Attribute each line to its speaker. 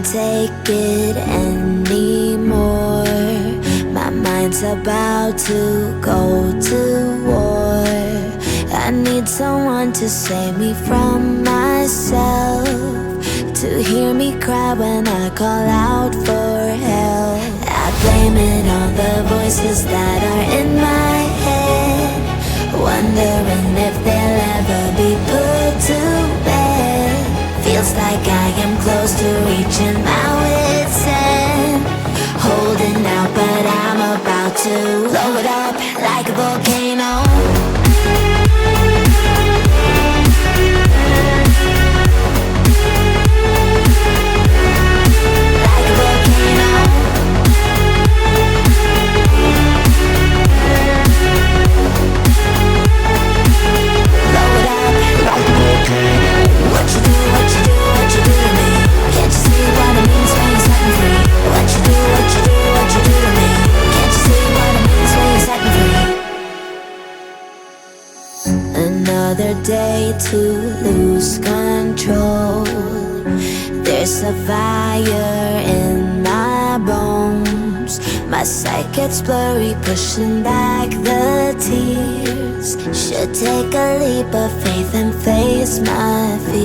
Speaker 1: can't take it anymore. My mind's about to go to war. I need someone to save me from myself, to hear me cry when I call out for help. I blame it on the voices that are in my head, wondering if they'll ever be put to bed. Feels like I am close to reaching my wit's end, holding out but I'm about to blow it up like a volcano. Another day to lose control. There's a fire in my bones. My sight gets blurry, pushing back the tears. Should take a leap of faith and face my fears.